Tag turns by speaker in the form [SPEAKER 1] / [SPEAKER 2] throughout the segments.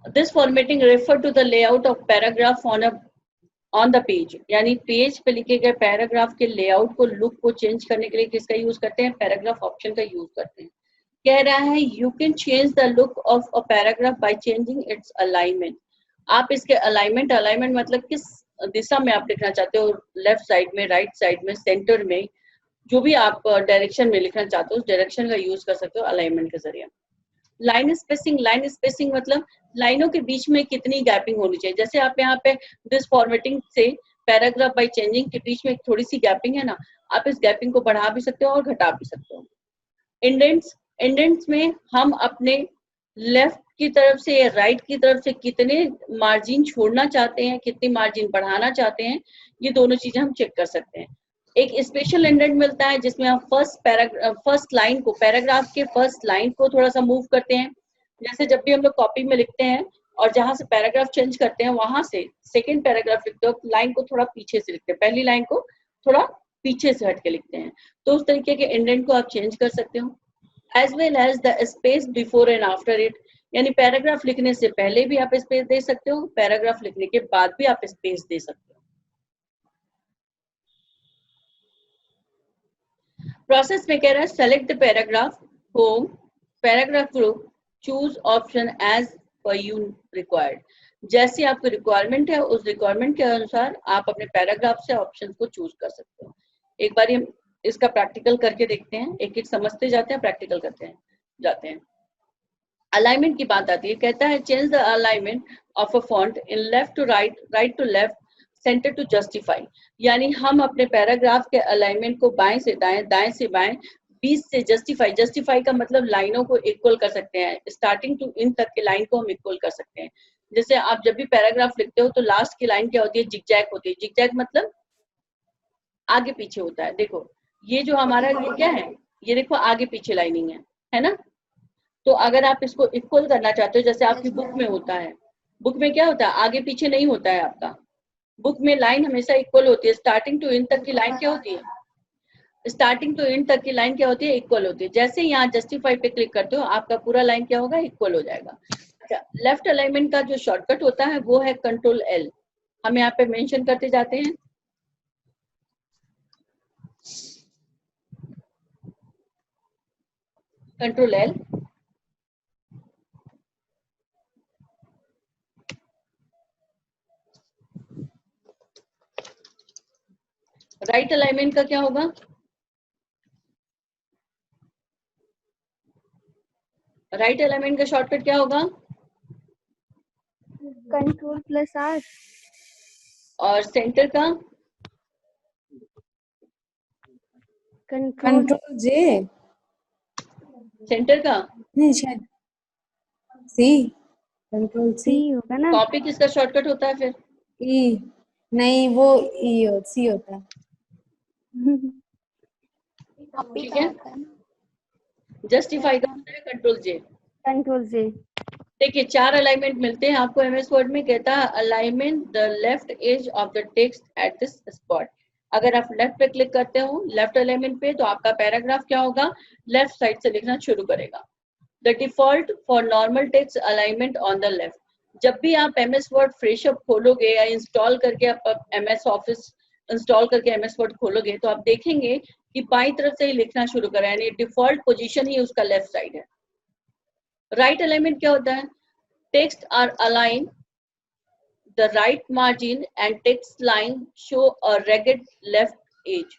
[SPEAKER 1] This formatting refer to the layout of paragraph on the page, यानी page पे लिखे गए पैराग्राफ के लेआउट को, लुक को चेंज करने के लिए किसका यूज करते हैं? पैराग्राफ ऑप्शन का यूज करते हैं। कह रहा है you can change the look of a paragraph by changing it's alignment. आप इसके अलाइनमेंट, अलाइनमेंट मतलब किस दिशा में आप लिखना चाहते हो, लेफ्ट साइड में, राइट साइड में, सेंटर में, जो भी आप डायरेक्शन में लिखना चाहते हो उस डायरेक्शन का यूज कर सकते हो अलाइनमेंट के जरिए। लाइन स्पेसिंग, लाइन स्पेसिंग मतलब लाइनों के बीच में कितनी गैपिंग होनी चाहिए। जैसे आप यहाँ पे दिस फॉर्मेटिंग से पैराग्राफ बाय चेंजिंग के बीच में थोड़ी सी गैपिंग है ना, आप इस गैपिंग को बढ़ा भी सकते हो और घटा भी सकते हो। इंडेंट्स, इंडेंट्स में हम अपने लेफ्ट की तरफ से या राइट की तरफ से कितने मार्जिन छोड़ना चाहते हैं, कितनी मार्जिन बढ़ाना चाहते हैं, ये दोनों चीजें हम चेक कर सकते हैं। एक स्पेशल इंडेंट मिलता है जिसमें हम फर्स्ट लाइन को, पैराग्राफ के फर्स्ट लाइन को थोड़ा सा मूव करते हैं। जैसे जब भी हम लोग कॉपी में लिखते हैं और जहां से पैराग्राफ चेंज करते हैं वहां से सेकेंड पैराग्राफ लिखते हो, लाइन को थोड़ा पीछे से लिखते हैं, पहली लाइन को थोड़ा पीछे से हट के लिखते हैं, तो उस तरीके के इंडेंट को आप चेंज कर सकते हो। As well as the space before and after it, यानी पैराग्राफ लिखने से पहले भी आप स्पेस दे सकते हो, पैराग्राफ लिखने के बाद भी आप स्पेस दे सकते हो। प्रोसेस में कह रहा है select the paragraph home, paragraph group, choose option as per you required. जैसी आपकी रिक्वायरमेंट है उस रिक्वायरमेंट के अनुसार आप अपने पैराग्राफ से ऑप्शन को चूज कर सकते हो। एक बार हम इसका प्रैक्टिकल करके देखते हैं, एक एक समझते जाते हैं, प्रैक्टिकल करते हैं जाते हैं। अलाइनमेंट की बात आती है, कहता है change the alignment of a font in left to right, right to left, center to justify. यानी हम अपने पैराग्राफ के अलाइनमेंट को बाएं से दाएं, दाएं से बाएं, बीच से जस्टिफाई, जस्टिफाई का मतलब लाइनों को इक्वल कर सकते हैं, स्टार्टिंग टू इन तक की लाइन को हम इक्वल कर सकते हैं। जैसे आप जब भी पैराग्राफ लिखते हो तो लास्ट की लाइन क्या होती है? जिगजैग होती है। जिगजैग मतलब आगे पीछे होता है। देखो ये जो हमारा ये क्या है, ये देखो आगे पीछे लाइनिंग है ना। तो अगर आप इसको इक्वल करना चाहते हो, जैसे आपकी बुक में होता है, बुक में क्या होता है? आगे पीछे नहीं होता है आपका, बुक में लाइन हमेशा इक्वल होती है। स्टार्टिंग टू एंड तक की लाइन क्या होती है? स्टार्टिंग टू एंड तक की लाइन क्या होती है? इक्वल होती है। जैसे यहाँ जस्टिफाई पे क्लिक करते हो आपका पूरा लाइन क्या होगा? इक्वल हो जाएगा। अच्छा, लेफ्ट अलाइनमेंट का जो शॉर्टकट होता है वो है कंट्रोल एल। हम यहाँ पे मेंशन करते जाते हैं, कंट्रोल एल। राइट अलाइनमेंट का क्या होगा? राइट अलाइनमेंट का शॉर्टकट क्या होगा?
[SPEAKER 2] Control plus R.
[SPEAKER 1] और सेंटर का?
[SPEAKER 2] Control
[SPEAKER 3] J.
[SPEAKER 1] सेंटर का
[SPEAKER 3] नहीं शायद सी, कंट्रोल सी
[SPEAKER 2] होगा ना।
[SPEAKER 1] कॉपी किसका शॉर्टकट होता है फिर?
[SPEAKER 3] ई नहीं, वो ई सी होता है।
[SPEAKER 1] ठीक है, जस्टिफाई का होता है कंट्रोल जे।
[SPEAKER 2] कंट्रोल जे।
[SPEAKER 1] देखिए 4 अलाइनमेंट मिलते हैं आपको एमएस वर्ड में। कहता है alignment the left edge of the text at this spot. अगर आप लेफ्ट पे क्लिक करते हो लेफ्ट अलाइनमेंट पे तो आपका पैराग्राफ क्या होगा? लेफ्ट साइड से लिखना शुरू करेगा। The default for normal text alignment on the left. जब भी आप एमएस वर्ड फ्रेशअप खोलोगे या इंस्टॉल करके आप एमएस ऑफिस इंस्टॉल करके एमएस वर्ड खोलोगे तो आप देखेंगे कि बाईं तरफ से ही लिखना शुरू करें, यानी डिफॉल्ट पोजीशन ही उसका लेफ्ट साइड है। राइट अलाइनमेंट क्या होता है? Text are align the right margin and text line show a ragged left edge.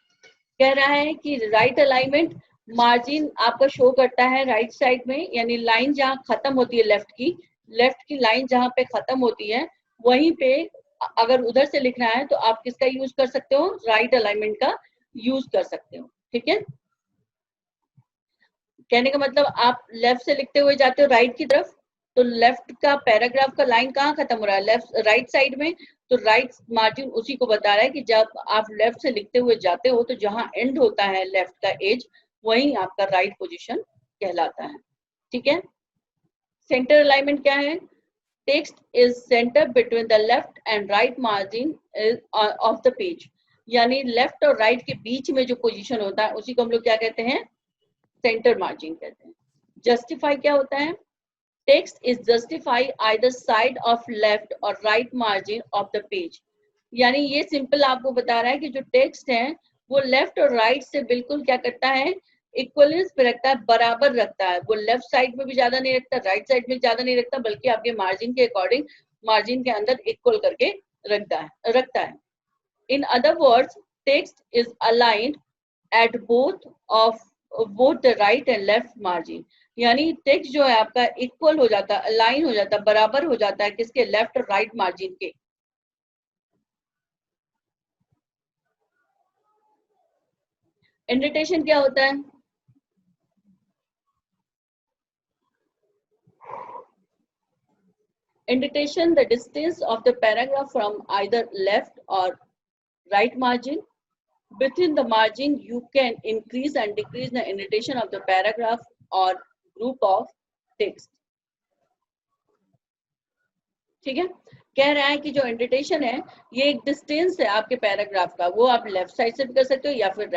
[SPEAKER 1] कह रहा है कि राइट अलाइनमेंट मार्जिन आपका शो करता है राइट साइड में, यानी लाइन जहां खत्म होती है लेफ्ट की लाइन जहां पे खत्म होती है वहीं पे अगर उधर से लिखना है तो आप किसका यूज कर सकते हो? राइट अलाइनमेंट का यूज कर सकते हो। ठीक है, कहने का मतलब आप लेफ्ट से लिखते हुए जाते हो राइट की तरफ तो लेफ्ट का पैराग्राफ का लाइन कहाँ खत्म हो रहा है? लेफ्ट राइट साइड में। तो राइट मार्जिन उसी को बता रहा है कि जब आप लेफ्ट से लिखते हुए जाते हो तो जहां एंड होता है लेफ्ट का एज वही आपका राइट पोजीशन कहलाता है। ठीक है, सेंटर अलाइनमेंट क्या है? Text is centre between the left and right margin of the page, यानी लेफ्ट और राइट के बीच में जो पोजीशन होता है उसी को हम लोग क्या कहते हैं? सेंटर मार्जिन कहते हैं। जस्टिफाई क्या होता है? text is justify either side of left or right margin of the page। यानी ये सिंपल आपको बता रहा है कि जो टेक्स्ट है वो लेफ्ट और राइट से बिल्कुल क्या करता है, इक्वलेंस पे रखता है, बराबर रखता है। वो लेफ्ट साइड में भी ज्यादा नहीं रखता, राइट साइड में ज्यादा नहीं रखता, बल्कि आपके मार्जिन के अकॉर्डिंग मार्जिन के अंदर इक्वल करके रखता है। In other words text is aligned at both the right and left margin. यानी टेक्स्ट जो है आपका इक्वल हो जाता है, अलाइन हो जाता है, बराबर हो जाता है किसके, लेफ्ट और राइट मार्जिन के। इंडेंटेशन क्या होता है? Indentation, the distance of the paragraph from either left or right margin. Within the margin, you can increase and decrease the indentation of the paragraph or group of text. ठीक है, कह रहा है कि जो इंडेंटेशन है ये एक डिस्टेंस है आपके पैराग्राफ का, वो आप लेफ्ट साइड से भी कर सकते हो या फिर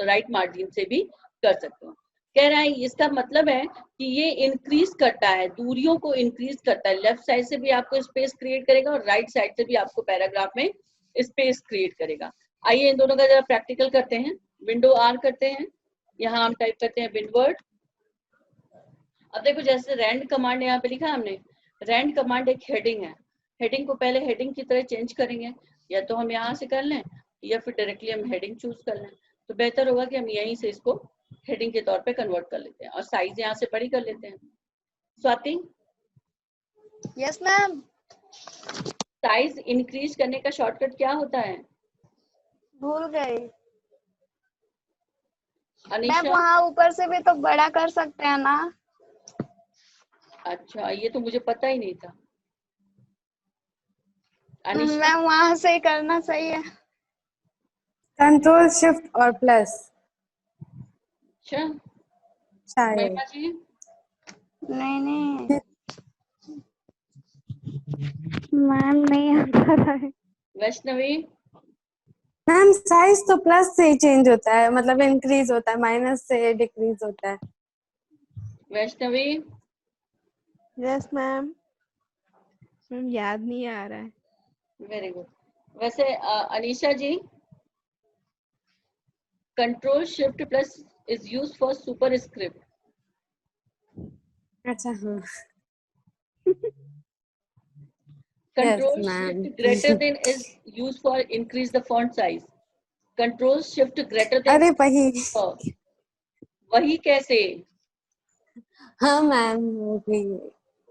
[SPEAKER 1] राइट मार्जिन से भी कर सकते हो। कह रहा है इसका मतलब है कि ये इंक्रीज करता है, दूरियों को इंक्रीज करता है, लेफ्ट साइड से भी आपको स्पेस क्रिएट करेगा और राइट साइड से भी आपको पैराग्राफ में स्पेस क्रिएट करेगा। आइए इन दोनों का जरा प्रैक्टिकल करते हैं। विंडो आर करते हैं, यहाँ हम टाइप करते हैं विंडवर्ड। अब देखो जैसे रैंड कमांड यहाँ पे लिखा है हमने, रैंड कमांड एक हेडिंग है, हेडिंग को पहले हेडिंग की तरह चेंज करेंगे, या तो हम यहाँ से कर लें या फिर डायरेक्टली हम हेडिंग चूज कर लें। तो बेहतर होगा कि हम यहीं से इसको हेडिंग के तौर पे कन्वर्ट कर लेते हैं और साइज यहाँ से बड़ी कर लेते हैं। Swati,
[SPEAKER 2] yes ma'am.
[SPEAKER 1] Size increase करने का शॉर्टकट क्या होता है?
[SPEAKER 2] भूल गए
[SPEAKER 1] अनीशा,
[SPEAKER 2] मैम, वहाँ ऊपर से भी तो बड़ा कर सकते हैं ना?
[SPEAKER 1] अच्छा ये तो मुझे पता ही नहीं था। अनीशा,
[SPEAKER 2] मैम वहाँ से ही करना सही है।
[SPEAKER 3] कंट्रोल शिफ्ट और प्लस
[SPEAKER 1] अच्छा
[SPEAKER 3] शायद।
[SPEAKER 1] महिमा जी,
[SPEAKER 2] नहीं मैम नहीं आता है।
[SPEAKER 1] वैष्णवी,
[SPEAKER 3] मैम साइज तो प्लस से ही चेंज होता है, मतलब इंक्रीज होता है, माइनस से डिक्रीज होता है।
[SPEAKER 1] Vaishnavi,
[SPEAKER 4] yes ma'am. मैम याद नहीं आ रहा है।
[SPEAKER 1] Very good. वैसे Anisha ji, control shift plus is used for superscript.
[SPEAKER 3] अच्छा हाँ।
[SPEAKER 1] Control
[SPEAKER 3] Yes, ma'am.
[SPEAKER 1] shift greater than is used for increase the font size. Control shift greater than
[SPEAKER 3] अरे वही।
[SPEAKER 1] वही कैसे?
[SPEAKER 3] हाँ मैम,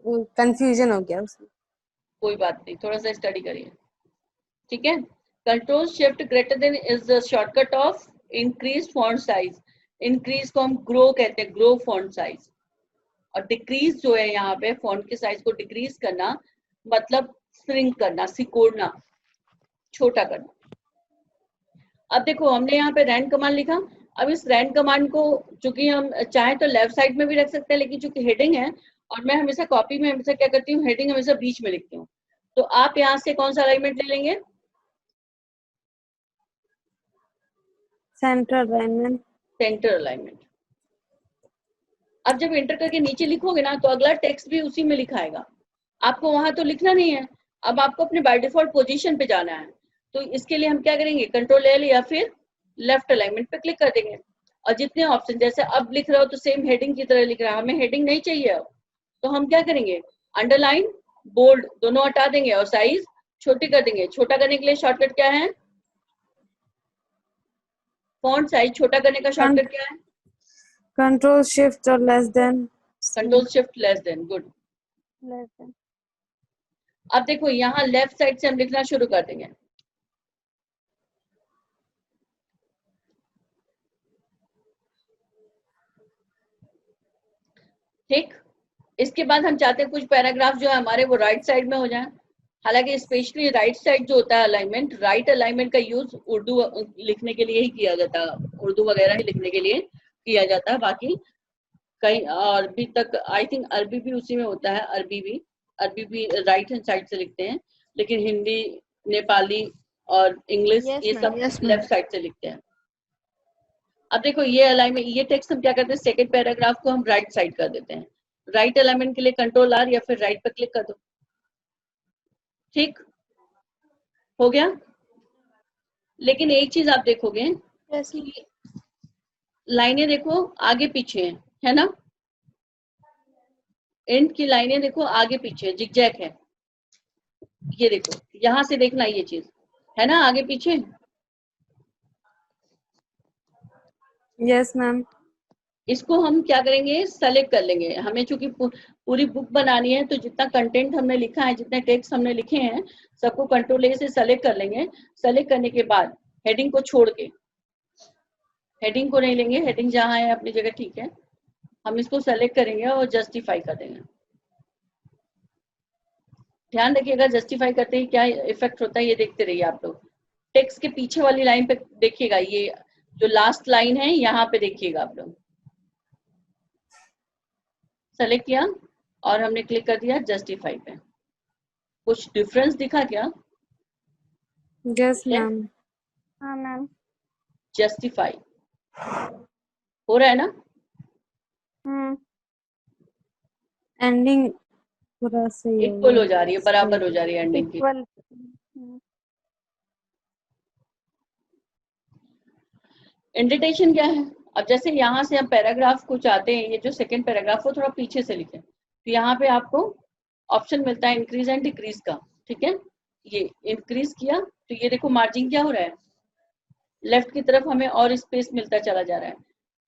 [SPEAKER 3] वो कंफ्यूजन हो गया उसमें।
[SPEAKER 1] कोई बात नहीं, थोड़ा सा स्टडी करिए, ठीक है। Control shift greater than is the shortcut of increase font size. Increase को हम ग्रो कहते हैं, ग्रो फॉन्ट साइज। और डिक्रीज जो है यहाँ पे फॉन्ट के साइज को डिक्रीज करना मतलब श्रिंक करना, सिकोड़ना, छोटा करना। अब देखो हमने यहाँ पे रैंड कमांड लिखा। अब इस रैंड कमांड को चूंकि हम चाहे तो लेफ्ट साइड में भी रख सकते हैं, लेकिन चूंकि हेडिंग है और मैं हमेशा कॉपी में हमेशा क्या करती हूँ, हेडिंग हमेशा बीच में लिखती हूँ। तो आप यहाँ से कौन सा अलाइनमेंट ले लेंगे?
[SPEAKER 3] Centre alignment.
[SPEAKER 1] Centre alignment. अब जब एंटर करके नीचे लिखोगे ना तो अगला टेक्स्ट भी उसी में लिखाएगा, आपको वहां तो लिखना नहीं है। अब आपको अपने बाय डिफॉल्ट पोजीशन पे जाना है, तो इसके लिए हम क्या करेंगे, कंट्रोल एल या फिर लेफ्ट अलाइनमेंट पे क्लिक कर देंगे। और जितने ऑप्शन, जैसे अब लिख रहे हो तो सेम हेडिंग की तरह लिख रहा है, हमें हेडिंग नहीं चाहिए अब, तो हम क्या करेंगे, अंडरलाइन बोल्ड दोनों हटा देंगे और साइज छोटी कर देंगे। छोटा करने के लिए शॉर्टकट क्या है, फॉन्ट साइज छोटा करने का शॉर्टकट क्या है?
[SPEAKER 3] कंट्रोल शिफ्ट और less than.
[SPEAKER 1] Control shift less than, good. अब देखो यहाँ लेफ्ट साइड से हम लिखना शुरू कर देंगे। ठीक, इसके बाद हम चाहते हैं कुछ पैराग्राफ जो है हमारे वो राइट साइड में हो जाए। हालांकि स्पेशली राइट साइड जो होता है अलाइनमेंट, राइट अलाइनमेंट का यूज उर्दू लिखने के लिए ही किया जाता है, उर्दू वगैरह ही लिखने के लिए किया जाता है। बाकी कहीं अरबी तक आई थिंक अरबी भी उसी में होता है, अरबी भी राइट हैंड साइड से लिखते हैं, लेकिन हिंदी, नेपाली और इंग्लिश ये सब लेफ्ट साइड से लिखते हैं। अब देखो ये अलाइनमेंट, ये टेक्स्ट हम क्या करते हैं, सेकंड पैराग्राफ को हम राइट साइड कर देते हैं। राइट अलाइनमेंट के लिए कंट्रोल आर या फिर राइट पर क्लिक कर दो। ठीक हो गया। लेकिन एक चीज आप देखोगे
[SPEAKER 2] यस
[SPEAKER 1] कि लाइनें देखो आगे पीछे है ना, एंड की लाइनें देखो आगे पीछे जिगजैग है। ये देखो यहां से देखना, ये चीज है ना आगे पीछे।
[SPEAKER 3] Yes ma'am.
[SPEAKER 1] इसको हम क्या करेंगे, सेलेक्ट कर लेंगे। हमें चूंकि पूरी बुक बनानी है तो जितना कंटेंट हमने लिखा है, जितने टेक्स्ट हमने लिखे हैं, सबको कंट्रोल ए से सेलेक्ट कर लेंगे। सेलेक्ट करने के बाद हेडिंग को छोड़ के, हेडिंग को नहीं लेंगे, हेडिंग जहां है अपनी जगह ठीक है, हम इसको सेलेक्ट करेंगे और जस्टिफाई कर देंगे। ध्यान रखिएगा जस्टिफाई करते ही क्या इफेक्ट होता है ये देखते रहिए आप लोग। टेक्स्ट के पीछे वाली लाइन पे देखिएगा, ये जो लास्ट लाइन है यहाँ पे देखिएगा आप लोग। सेलेक्ट किया और हमने क्लिक कर दिया जस्टिफाई पे। कुछ डिफरेंस दिखा क्या?
[SPEAKER 3] Yes ma'am.
[SPEAKER 2] हाँ मैम।
[SPEAKER 1] जस्टिफाई हो रहा है ना?
[SPEAKER 3] एंडिंग पूरा सही हो
[SPEAKER 1] इक्वल हो
[SPEAKER 3] गया।
[SPEAKER 1] जा रही है, बराबर हो जा रही है एंडिंग की।
[SPEAKER 2] इक्वल।
[SPEAKER 1] इंडेंटेशन क्या है? अब जैसे यहाँ से हम पैराग्राफ को चाहते हैं, ये जो सेकंड पैराग्राफ वो थोड़ा पीछे से लिखें, तो यहाँ पे आपको ऑप्शन मिलता है इंक्रीज एंड डिक्रीज का। ठीक है, ये इंक्रीज किया तो ये देखो मार्जिन क्या हो रहा है, लेफ्ट की तरफ हमें और स्पेस मिलता चला जा रहा है।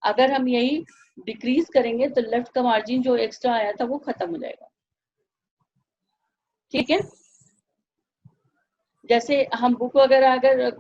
[SPEAKER 1] अगर हम यही डिक्रीज करेंगे तो लेफ्ट का मार्जिन जो एक्स्ट्रा आया था वो खत्म हो जाएगा। ठीक है, जैसे हम बुक वगैरह अगर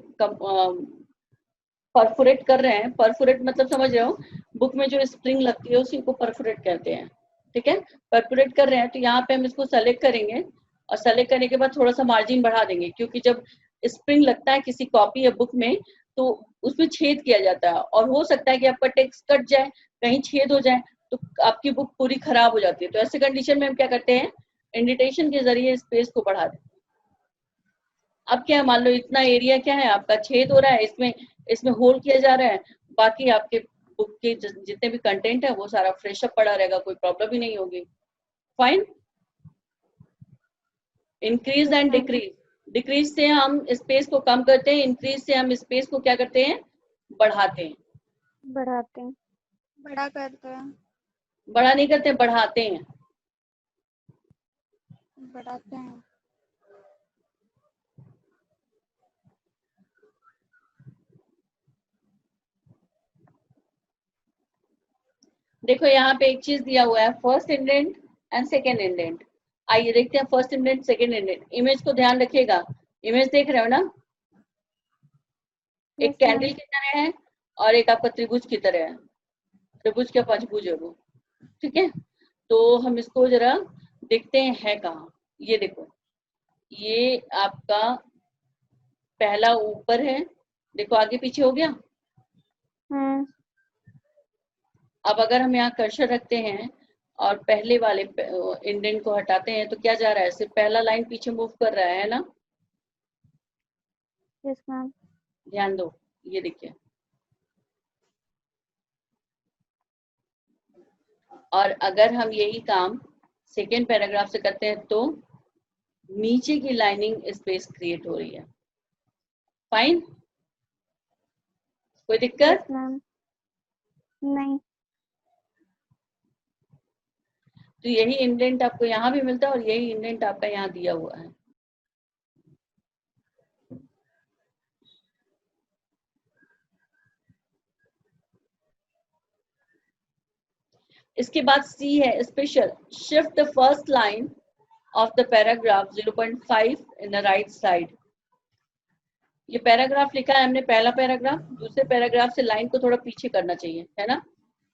[SPEAKER 1] परफोरेट कर रहे हैं, परफोरेट मतलब समझ रहे हो, बुक में जो स्प्रिंग लगती है उसी को परफोरेट कहते हैं। ठीक है, परफोरेट कर रहे हैं तो यहाँ पे हम इसको सेलेक्ट करेंगे और सेलेक्ट करने के बाद थोड़ा सा मार्जिन बढ़ा देंगे, क्योंकि जब स्प्रिंग लगता है किसी कॉपी या बुक में तो उसमें छेद किया जाता है और हो सकता है कि आपका टेक्स्ट कट जाए, कहीं छेद हो जाए तो आपकी बुक पूरी खराब हो जाती है। तो ऐसे कंडीशन में हम क्या करते हैं, इंडेंटेशन के जरिए स्पेस को बढ़ा देते हैं। अब क्या मान लो इतना एरिया क्या है आपका छेद हो रहा है, इसमें होल किया जा रहा है, बाकी आपके बुक के जितने भी कंटेंट है वो सारा फ्रेश अप पड़ा रहेगा, कोई प्रॉब्लम ही नहीं होगी। Fine. Increase and decrease, decrease से हम स्पेस को कम करते हैं, इंक्रीज से हम स्पेस को क्या करते हैं, बढ़ाते हैं।
[SPEAKER 2] बढ़ाते हैं। बड़ा करते हैं।
[SPEAKER 1] बड़ा नहीं करते, बढ़ाते हैं।
[SPEAKER 2] बढ़ाते हैं।
[SPEAKER 1] देखो यहाँ पे एक चीज दिया हुआ है, first indent and second indent. आइए देखते हैं first indent second indent. Image को ध्यान रखिएगा, इमेज देख रहे हो ना, एक कैंडल की तरह है और एक आपका त्रिभुज की तरह है, त्रिभुज क्या पंचभुज है वो। ठीक है, तो हम इसको जरा देखते हैं है कहाँ। ये देखो, ये आपका पहला ऊपर है, देखो आगे पीछे हो गया। अब अगर हम यहाँ कर्सर रखते हैं और पहले वाले इंडेंट को हटाते हैं तो क्या जा रहा है, सिर्फ पहला लाइन पीछे मूव कर रहा है ना।
[SPEAKER 2] Yes ma'am.
[SPEAKER 1] ध्यान दो, ये देखिए। और अगर हम यही काम सेकेंड पैराग्राफ से करते हैं तो नीचे की लाइनिंग स्पेस क्रिएट हो रही है। फाइन, कोई दिक्कत?
[SPEAKER 2] नहीं।
[SPEAKER 1] तो यही इंडेंट आपको यहाँ भी मिलता है और यही इंडेंट आपका यहाँ दिया हुआ है। इसके बाद सी है special, shift the first line of the paragraph 0.5 in the right side. ये पैराग्राफ लिखा है हमने, पहला पैराग्राफ, दूसरे पैराग्राफ से लाइन को थोड़ा पीछे करना चाहिए, है ना।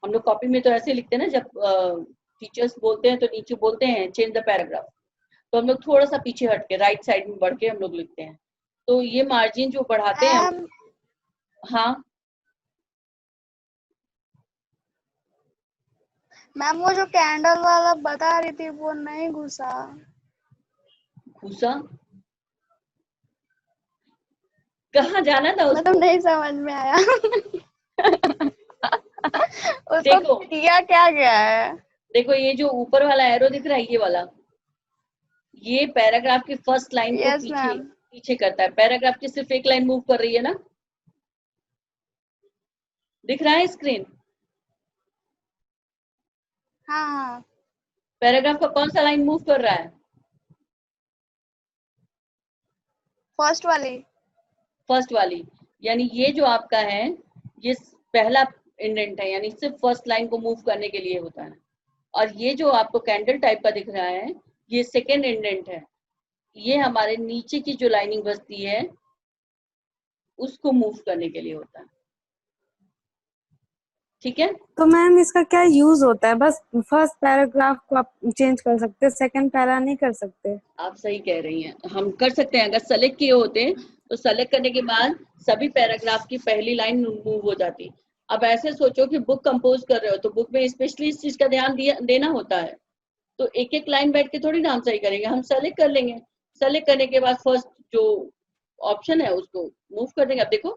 [SPEAKER 1] हम लोग कॉपी में तो ऐसे लिखते हैं ना, जब टीचर्स बोलते हैं तो नीचे बोलते हैं चेंज द पैराग्राफ, तो हम लोग थोड़ा सा पीछे हट के राइट साइड में बढ़ के हम लोग लिखते हैं। तो ये मार्जिन जो बढ़ाते हैं हम, हाँ
[SPEAKER 2] मैम वो जो कैंडल वाला बता रही थी वो नहीं घुसा।
[SPEAKER 1] घुसा कहाँ जाना था उसको?
[SPEAKER 2] मतलब नहीं समझ में आया। उसको
[SPEAKER 1] देखो
[SPEAKER 2] किया क्या गया है?
[SPEAKER 1] देखो ये जो ऊपर वाला एरो दिख रहा है, ये वाला, ये पैराग्राफ की फर्स्ट लाइन को
[SPEAKER 2] यस
[SPEAKER 1] पीछे
[SPEAKER 2] मैम।
[SPEAKER 1] पीछे करता है। पैराग्राफ की सिर्फ एक लाइन मूव कर रही है ना, दिख रहा है स्क्रीन?
[SPEAKER 2] हाँ हाँ,
[SPEAKER 1] पैराग्राफ का कौन सा लाइन मूव कर रहा है?
[SPEAKER 2] फर्स्ट वाली।
[SPEAKER 1] फर्स्ट वाली। यानी ये जो आपका है, ये पहला इंडेंट है, यानी सिर्फ फर्स्ट लाइन को मूव करने के लिए होता है। और ये जो आपको कैंडल टाइप का दिख रहा है, ये सेकेंड इंडेंट है। ये हमारे नीचे की जो लाइनिंग बचती है उसको मूव करने के लिए होता है। ठीक है?
[SPEAKER 3] तो मैम इसका क्या यूज होता है? बस फर्स्ट पैराग्राफ को आप चेंज कर सकते हैं, सेकंड पैरा नहीं कर सकते?
[SPEAKER 1] आप सही कह रही हैं, हम कर सकते हैं। अगर सेलेक्ट किए होते तो सेलेक्ट करने के बाद सभी पैराग्राफ की पहली लाइन मूव हो जाती। अब ऐसे सोचो कि बुक कंपोज कर रहे हो तो बुक में स्पेशली इस चीज का ध्यान देना होता है, तो एक एक लाइन बैठ के थोड़ी ना हम सही करेंगे, हम सेलेक्ट कर लेंगे। सेलेक्ट करने के बाद फर्स्ट जो ऑप्शन है उसको मूव कर देंगे। अब देखो,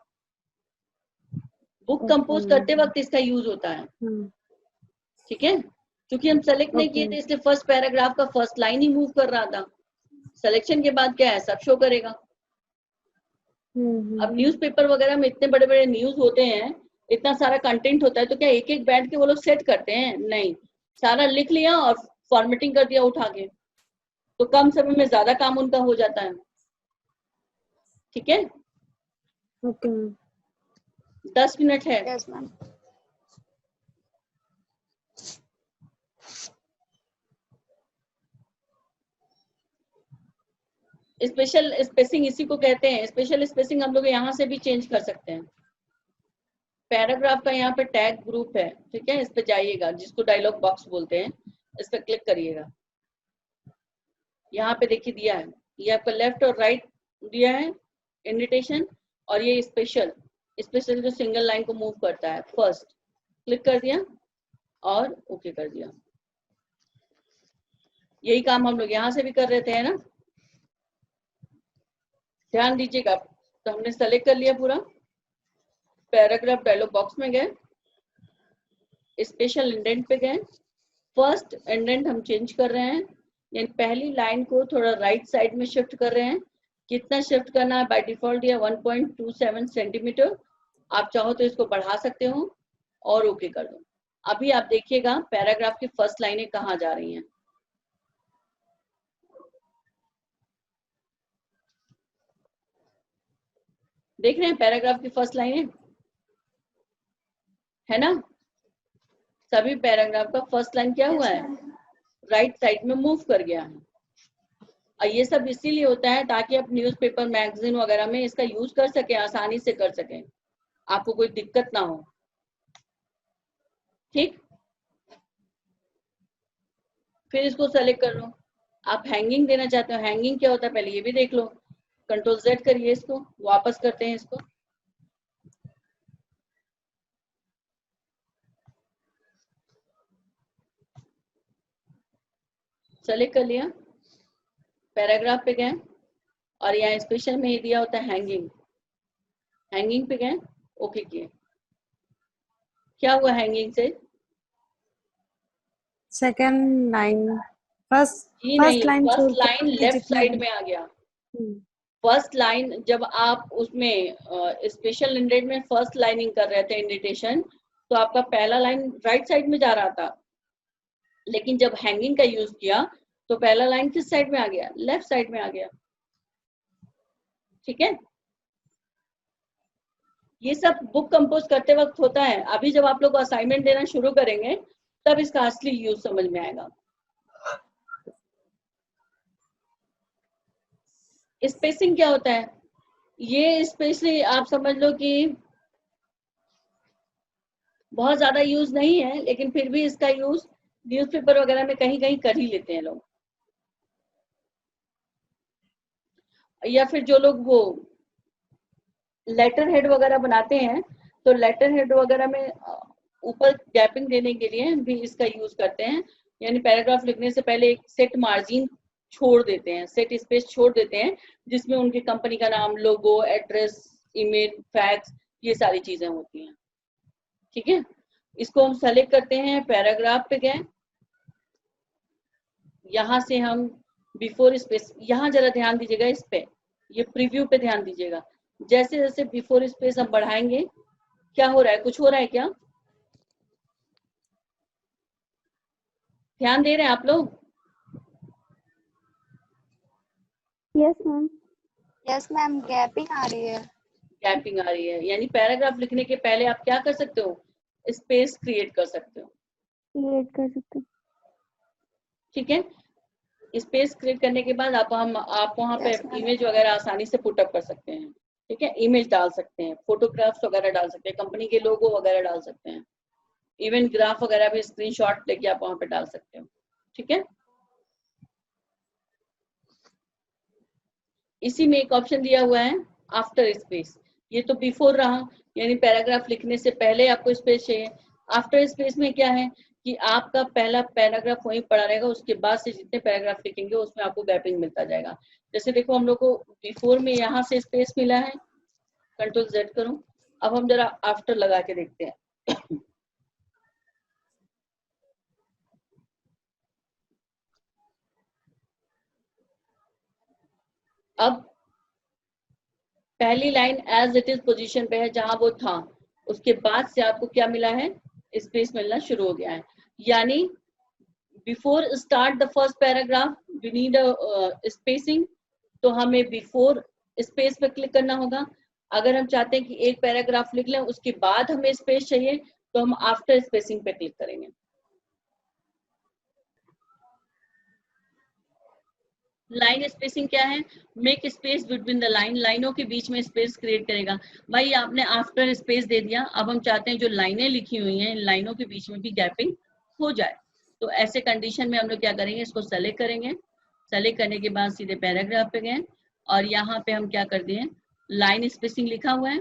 [SPEAKER 1] बुक कंपोज करते वक्त इसका यूज होता है। ठीक है? क्योंकि हम सेलेक्ट नहीं किए थे इसलिए फर्स्ट पैराग्राफ का फर्स्ट लाइन ही मूव कर रहा था। सिलेक्शन के बाद क्या है, सब शो करेगा। अब न्यूज़पेपर वगैरह में इतने बड़े बड़े न्यूज होते हैं, इतना सारा कंटेंट होता है, तो क्या एक एक बैठ के वो लोग सेट करते हैं? नहीं, सारा लिख लिया और फॉर्मेटिंग कर दिया उठा के, तो कम समय में ज्यादा काम उनका हो जाता है। ठीक है?
[SPEAKER 3] ओके
[SPEAKER 1] 10 मिनट है।
[SPEAKER 2] Yes ma'am.
[SPEAKER 1] स्पेशल स्पेसिंग इसी को कहते हैं। स्पेशल स्पेसिंग हम लोग यहाँ से भी चेंज कर सकते हैं। पैराग्राफ का यहाँ पे टैग ग्रुप है, ठीक है? इस पे जाइएगा, जिसको डायलॉग बॉक्स बोलते हैं, इस पे क्लिक करिएगा। यहाँ पे देखिए दिया है, ये आपका लेफ्ट और राइट दिया है इंडिकेशन, और ये स्पेशल स्पेशल जो सिंगल लाइन को मूव करता है, फर्स्ट क्लिक कर दिया और ओके कर दिया। यही काम हम लोग यहाँ से भी कर रहे थे, है ना? ध्यान दीजिएगा। तो हमने सेलेक्ट कर लिया पूरा, पैराग्राफ डायलॉग बॉक्स में गए, स्पेशल इंडेंट पे गए, फर्स्ट इंडेंट हम चेंज कर रहे हैं, यानी पहली लाइन को थोड़ा राइट साइड में शिफ्ट कर रहे हैं। कितना शिफ्ट करना है? बाय डिफॉल्ट दिया 1.27 सेंटीमीटर। आप चाहो तो इसको बढ़ा सकते हो और ओके कर दो। अभी आप देखिएगा पैराग्राफ की फर्स्ट लाइनें कहाँ जा रही हैं। देख रहे हैं पैराग्राफ की फर्स्ट लाइनें, है ना? सभी पैराग्राफ का फर्स्ट लाइन क्या हुआ है? राइट साइड में मूव कर गया है। और ये सब इसीलिए होता है ताकि आप न्यूज़पेपर मैगजीन वगैरह में इसका यूज कर सके, आसानी से कर सकें, आपको कोई दिक्कत ना हो। ठीक? फिर इसको सेलेक्ट कर लो। आप हैंगिंग देना चाहते हो, हैंगिंग क्या होता है पहले ये भी देख लो। कंट्रोल Z करिए, इसको वापस करते हैं। इसको सेलेक्ट कर लिया, पैराग्राफ पे गए और यहाँ स्पेशल में ये दिया होता है हैंगिंग, हैंगिंग पे गए, ओके किए। क्या हुआ हैंगिंग से?
[SPEAKER 3] सेकंड लाइन
[SPEAKER 1] जी नहीं,
[SPEAKER 3] लाइन
[SPEAKER 1] फर्स्ट
[SPEAKER 3] छोड़
[SPEAKER 1] लाइन
[SPEAKER 3] के
[SPEAKER 1] लेफ्ट
[SPEAKER 3] जितना
[SPEAKER 1] साइड में आ गया। फर्स्ट लाइन जब आप उसमें स्पेशल इंडेंट में फर्स्ट लाइनिंग कर रहे थे इंडिकेशन, तो आपका पहला लाइन राइट साइड में जा रहा था, लेकिन जब हैंगिंग का यूज किया तो पहला लाइन किस साइड में आ गया? लेफ्ट साइड में आ गया। ठीक है? ये सब बुक कंपोज करते वक्त होता है। अभी जब आप लोग असाइनमेंट देना शुरू करेंगे तब इसका असली यूज समझ में आएगा। स्पेसिंग क्या होता है? ये स्पेशली आप समझ लो कि बहुत ज्यादा यूज नहीं है, लेकिन फिर भी इसका यूज न्यूज़पेपर वगैरह में कहीं कहीं कर ही लेते हैं लोग, या फिर जो लोग वो लेटर हेड वगैरह बनाते हैं तो लेटर हेड वगैरह में ऊपर गैपिंग देने के लिए भी इसका यूज करते हैं। यानी पैराग्राफ लिखने से पहले एक सेट मार्जिन छोड़ देते हैं, सेट स्पेस छोड़ देते हैं, जिसमें उनकी कंपनी का नाम, लोगो, एड्रेस, ईमेल, फैक्स, ये सारी चीजें होती हैं। ठीक है? इसको हम सेलेक्ट करते हैं, पैराग्राफ पे गए, यहाँ से हम बिफोर स्पेस, यहाँ जरा ध्यान दीजिएगा इस पे, ये प्रीव्यू पे ध्यान दीजिएगा। जैसे जैसे बिफोर स्पेस हम बढ़ाएंगे, क्या हो रहा है, कुछ हो रहा है क्या? ध्यान दे रहे हैं आप लोग?
[SPEAKER 3] Yes ma'am.
[SPEAKER 2] Yes ma'am, gapping आ रही है।
[SPEAKER 1] गैपिंग आ रही है, यानी पैराग्राफ लिखने के पहले आप क्या कर सकते हो, स्पेस क्रिएट कर सकते हो।
[SPEAKER 3] क्रिएट कर सकते हैं।
[SPEAKER 1] ठीक है, स्पेस क्रिएट करने के बाद आप वहाँ पे
[SPEAKER 2] Yes, ma'am.
[SPEAKER 1] इमेज वगैरह आसानी से पुटअप कर सकते हैं। ठीक है, इमेज डाल सकते हैं, फोटोग्राफ्स वगैरह डाल सकते हैं, कंपनी के लोगो वगैरह डाल सकते हैं, इवन ग्राफ वगैरह भी स्क्रीनशॉट लेके आप वहाँ पे डाल सकते हो। ठीक है, इसी में एक ऑप्शन दिया हुआ है आफ्टर स्पेस। ये तो बिफोर रहा, यानी पैराग्राफ लिखने से पहले आपको स्पेस चाहिए। आफ्टर स्पेस में क्या है कि आपका पहला पैराग्राफ वहीं पड़ा रहेगा, उसके बाद से जितने पैराग्राफ लिखेंगे उसमें आपको गैपिंग मिलता जाएगा। जैसे देखो हम लोग को बिफोर में यहाँ से स्पेस मिला है, कंट्रोल Z करूं, अब हम जरा आफ्टर लगा के देखते हैं। अब पहली line as it is position पे है जहां वो था, उसके बाद से आपको क्या मिला है, स्पेस मिलना शुरू हो गया है। यानी before start the first paragraph we need a spacing, तो हमें बिफोर स्पेस पे क्लिक करना होगा। अगर हम चाहते हैं कि एक पैराग्राफ लिख लें उसके बाद हमें स्पेस चाहिए, तो हम आफ्टर स्पेसिंग पे क्लिक करेंगे। लाइन स्पेसिंग क्या है, make space between the line, लाइनों के बीच में स्पेस क्रिएट करेगा। भाई आपने आफ्टर स्पेस दे दिया, अब हम चाहते हैं जो लाइनें लिखी हुई हैं इन लाइनों के बीच में भी गैपिंग हो जाए, तो ऐसे कंडीशन में हम लोग क्या करेंगे, इसको सेलेक्ट करेंगे। सेलेक्ट करने के बाद सीधे पैराग्राफ पे गए और यहाँ पे हम क्या कर दिए, लाइन स्पेसिंग लिखा हुआ है।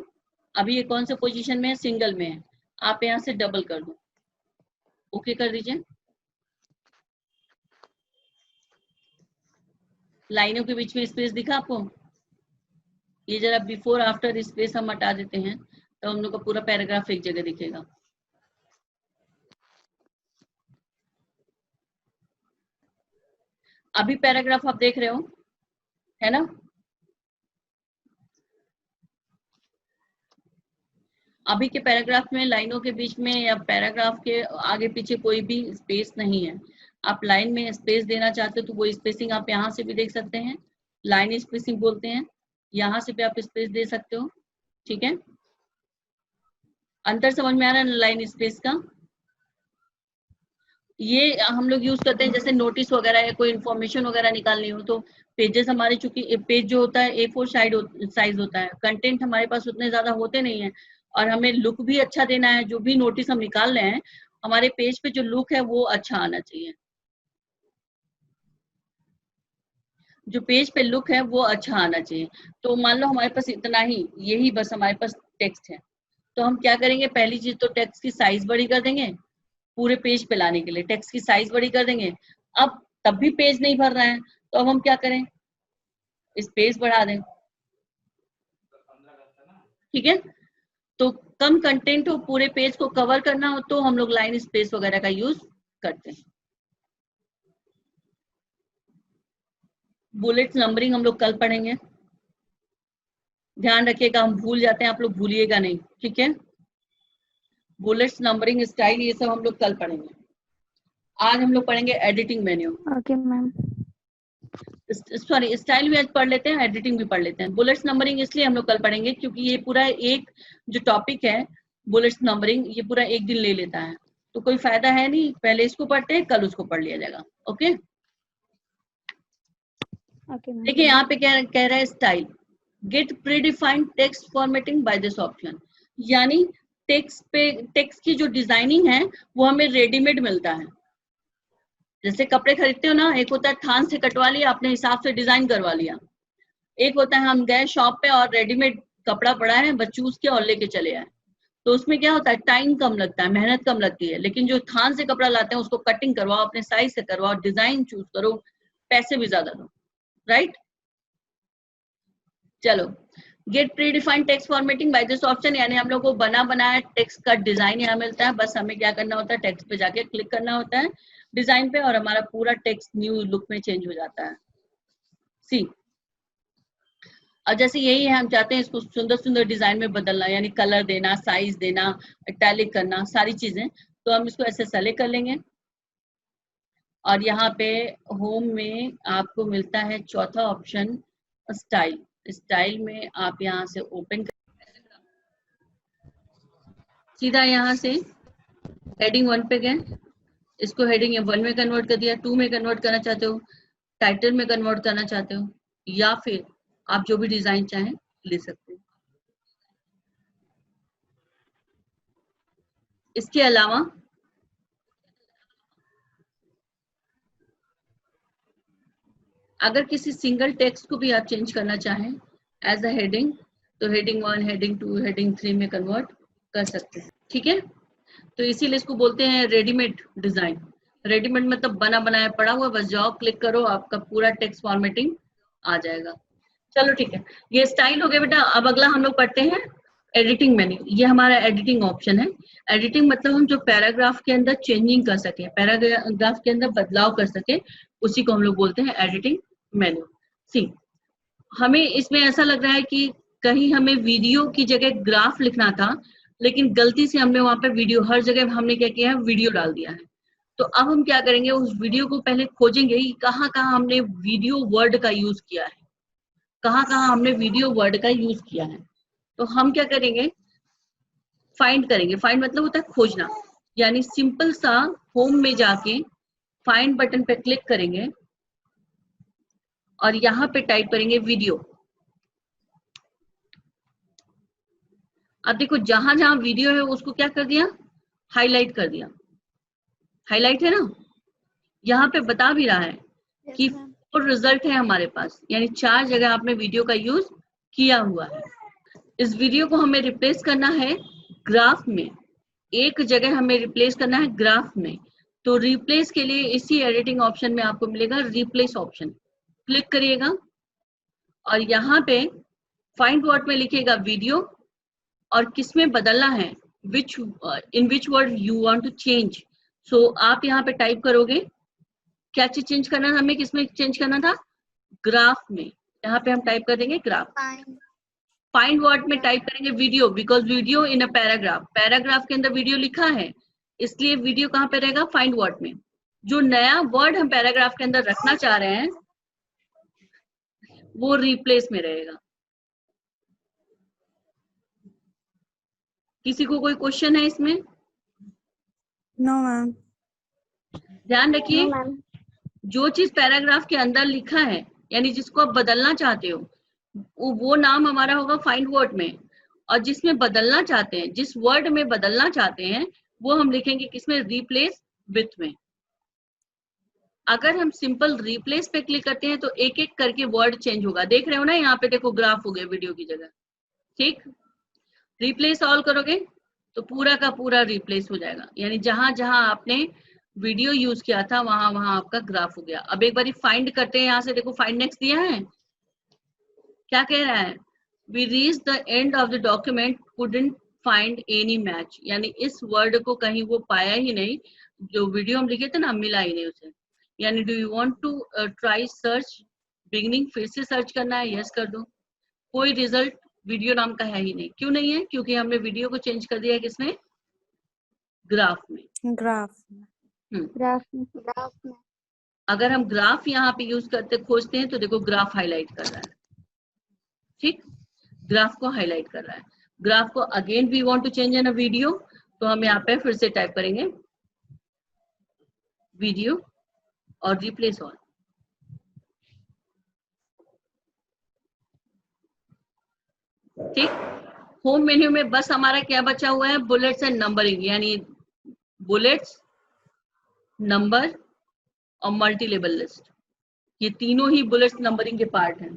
[SPEAKER 1] अभी ये कौन से पोजीशन में है, सिंगल में है, आप यहाँ से डबल कर दो, ओके कर दीजिए। लाइनों के बीच में स्पेस दिखा आपको? ये जरा बिफोर आफ्टर स्पेस हम हटा देते हैं तो हम लोग का पूरा पैराग्राफ एक जगह दिखेगा। अभी पैराग्राफ आप देख रहे हो, है ना? अभी के पैराग्राफ में लाइनों के बीच में या पैराग्राफ के आगे पीछे कोई भी स्पेस नहीं है। आप लाइन में स्पेस देना चाहते हो तो वो स्पेसिंग आप यहाँ से भी देख सकते हैं, लाइन स्पेसिंग बोलते हैं, यहाँ से भी आप स्पेस दे सकते हो। ठीक है, अंतर समझ में आ रहा है लाइन स्पेस का? ये हम लोग यूज करते हैं जैसे नोटिस वगैरह या कोई इन्फॉर्मेशन वगैरह निकालनी हो, तो पेजेस हमारे, चूंकि पेज जो होता है A4 साइज होता है, कंटेंट हमारे पास उतने ज्यादा होते नहीं है और हमें लुक भी अच्छा देना है। जो भी नोटिस हम निकाल रहे हैं, हमारे पेज पे जो लुक है वो अच्छा आना चाहिए, जो पेज पे लुक है वो अच्छा आना चाहिए। तो मान लो हमारे पास इतना ही, यही बस हमारे पास टेक्स्ट है, तो हम क्या करेंगे, पहली चीज तो टेक्स्ट की साइज बड़ी कर देंगे। पूरे पेज पे लाने के लिए टेक्स्ट की साइज बड़ी कर देंगे। अब तब भी पेज नहीं भर रहा है, तो अब हम क्या करें, स्पेस बढ़ा दें। ठीक है, तो कम कंटेंट हो, पूरे पेज को कवर करना हो, तो हम लोग लाइन स्पेस वगैरह का यूज करते हैं। बुलेट नंबरिंग हम लोग कल पढ़ेंगे, ध्यान रखिएगा, हम भूल जाते हैं, आप लोग भूलिएगा नहीं। ठीक है, बुलेट्स, नंबरिंग स्टाइल, ये सब हम लोग कल पढ़ेंगे। आज हम लोग पढ़ेंगे editing menu.
[SPEAKER 3] Okay ma'am.
[SPEAKER 1] Sorry, style भी आज पढ़ लेते हैं, एडिटिंग भी पढ़ लेते हैं। बुलेट्स नंबरिंग इसलिए हम लोग कल पढ़ेंगे क्योंकि ये पूरा एक जो टॉपिक है बुलेट्स नंबरिंग, ये पूरा एक दिन ले लेता है, तो कोई फायदा है नहीं, पहले इसको पढ़ते हैं, कल उसको पढ़ लिया जाएगा। ओके, देखिए यहाँ पे क्या कह रहा है, style, get predefined text formatting by this option, यानी टेक्स्ट की जो डिजाइनिंग है वो हमें रेडीमेड मिलता है। जैसे कपड़े खरीदते हो ना, एक होता है थान से कटवा लिया, अपने हिसाब से डिजाइन करवा लिया, एक होता है हम गए शॉप पे और रेडीमेड कपड़ा पड़ा है, बस चूज के और लेके चले आए। तो उसमें क्या होता है, टाइम कम लगता है, मेहनत कम लगती है। लेकिन जो थान से कपड़ा लाते हैं उसको कटिंग करवाओ, अपने साइज से करवाओ, डिजाइन चूज करो, पैसे भी ज्यादा दो, राइट? चलो, get predefined text formatting by this option, यानी हम लोग को बना बनाया टेक्स्ट का डिजाइन यहाँ मिलता है, बस हमें क्या करना होता है, टेक्स्ट पे जाके क्लिक करना होता है डिजाइन पे और हमारा पूरा टेक्स्ट न्यू लुक में चेंज हो जाता है। सी, और जैसे यही है, हम चाहते हैं इसको सुंदर सुंदर डिजाइन में बदलना, यानी कलर देना, साइज देना, इटैलिक करना, सारी चीजें, तो हम इसको ऐसे सेलेक्ट कर लेंगे। और यहाँ पे होम में आपको मिलता है चौथा ऑप्शन स्टाइल। स्टाइल में आप यहाँ से ओपन कर, सीधा यहाँ से हेडिंग 1 पे गए, इसको हेडिंग 1 में कन्वर्ट कर दिया, 2 में कन्वर्ट करना चाहते हो, टाइटल में कन्वर्ट करना चाहते हो, या फिर आप जो भी डिजाइन चाहें ले सकते हैं। इसके अलावा अगर किसी सिंगल टेक्स्ट को भी आप चेंज करना चाहें एज अ हेडिंग, तो हेडिंग 1, हेडिंग 2, हेडिंग 3 में कन्वर्ट कर सकते हैं। ठीक है, तो इसीलिए इसको बोलते हैं रेडीमेड डिजाइन। रेडीमेड मतलब बना बनाया पड़ा हुआ, बस जाओ क्लिक करो, आपका पूरा टेक्स्ट फॉर्मेटिंग आ जाएगा। चलो ठीक है, ये स्टाइल हो गया बेटा। अब अगला हम लोग पढ़ते हैं एडिटिंग मेन्यू। ये हमारा एडिटिंग ऑप्शन है। एडिटिंग मतलब हम जो पैराग्राफ के अंदर चेंजिंग कर सके, पैराग्राफ के अंदर बदलाव कर सके, उसी को हम लोग बोलते हैं एडिटिंग मेन्यू। सी, हमें इसमें ऐसा लग रहा है कि कहीं हमें वीडियो की जगह ग्राफ लिखना था, लेकिन गलती से हमने वहां पे वीडियो, हर जगह हमने क्या किया है, वीडियो डाल दिया है। तो अब हम क्या करेंगे, उस वीडियो को पहले खोजेंगे कि कहाँ कहाँ हमने वीडियो वर्ड का यूज किया है, कहाँ कहाँ हमने वीडियो वर्ड का यूज किया है। तो हम क्या करेंगे, फाइंड करेंगे। फाइंड मतलब होता है खोजना, यानी सिंपल सा होम में जाके फाइंड बटन पे क्लिक करेंगे और यहाँ पे टाइप करेंगे वीडियो। अब देखो जहां जहां वीडियो है उसको क्या कर दिया, हाईलाइट कर दिया। हाईलाइट है ना, यहाँ पे बता भी रहा है कि 4 रिजल्ट है हमारे पास, यानी 4 जगह आपने वीडियो का यूज किया हुआ है। इस वीडियो को हमें रिप्लेस करना है ग्राफ में, एक जगह हमें रिप्लेस करना है ग्राफ में। तो रिप्लेस के लिए इसी एडिटिंग ऑप्शन में आपको मिलेगा रिप्लेस ऑप्शन, क्लिक करिएगा और यहाँ पे फाइंड वर्ड में लिखिएगा वीडियो, और किसमें बदलना है, in which word you want to change. So आप यहाँ पे टाइप करोगे क्या चीज चेंज करना था, हमें किसमें चेंज करना था, ग्राफ में। यहाँ पे हम टाइप कर देंगे ग्राफ। फाइंड वर्ड में टाइप करेंगे video, because video in a paragraph, paragraph के अंदर वीडियो लिखा है, इसलिए वीडियो कहाँ पे रहेगा, फाइंड वर्ड में। जो नया वर्ड हम पैराग्राफ के अंदर रखना चाह रहे हैं वो रिप्लेस में रहेगा। किसी को कोई क्वेश्चन है इसमें?
[SPEAKER 3] No ma'am.
[SPEAKER 1] ध्यान रखिए, जो चीज पैराग्राफ के अंदर लिखा है, यानी जिसको आप बदलना चाहते हो, वो नाम हमारा होगा फाइंड वर्ड में, और जिसमें बदलना चाहते हैं, जिस वर्ड में बदलना चाहते हैं, वो हम लिखेंगे किसमें, रिप्लेस विथ में। अगर हम सिंपल रिप्लेस पे क्लिक करते हैं तो एक एक करके वर्ड चेंज होगा। देख रहे हो ना, यहाँ पे देखो ग्राफ हो गया वीडियो की जगह। ठीक, रिप्लेस ऑल करोगे तो पूरा का पूरा रिप्लेस हो जाएगा, यानी जहां जहां आपने वीडियो यूज किया था वहां वहां आपका ग्राफ हो गया। अब एक बारी फाइंड करते हैं, यहाँ से देखो फाइंड नेक्स्ट दिया है, क्या कह रहा है, we reach the end of the document, couldn't find any match, यानी इस वर्ड को कहीं वो पाया ही नहीं, जो वीडियो हम लिखे थे ना, मिला ही नहीं उसे। यानी do you want to try search beginning, फिर से सर्च करना है, यस कर दो। कोई रिजल्ट वीडियो नाम का है ही नहीं। क्यों नहीं है, क्योंकि हमने वीडियो को चेंज कर दिया है किसमें, ग्राफ में।
[SPEAKER 2] ग्राफ में
[SPEAKER 1] अगर हम ग्राफ यहाँ पे यूज करते खोजते हैं तो देखो ग्राफ हाईलाइट कर रहा है। ठीक, ग्राफ को हाईलाइट कर रहा है। ग्राफ को again we want to change in a video, तो हम यहाँ पे फिर से टाइप करेंगे वीडियो और रिप्लेस ऑल। ठीक, होम मेन्यू में बस हमारा क्या बचा हुआ है, बुलेट्स एंड नंबरिंग, यानी बुलेट्स, नंबर और मल्टी लेबल लिस्ट, ये तीनों ही बुलेट्स नंबरिंग के पार्ट हैं।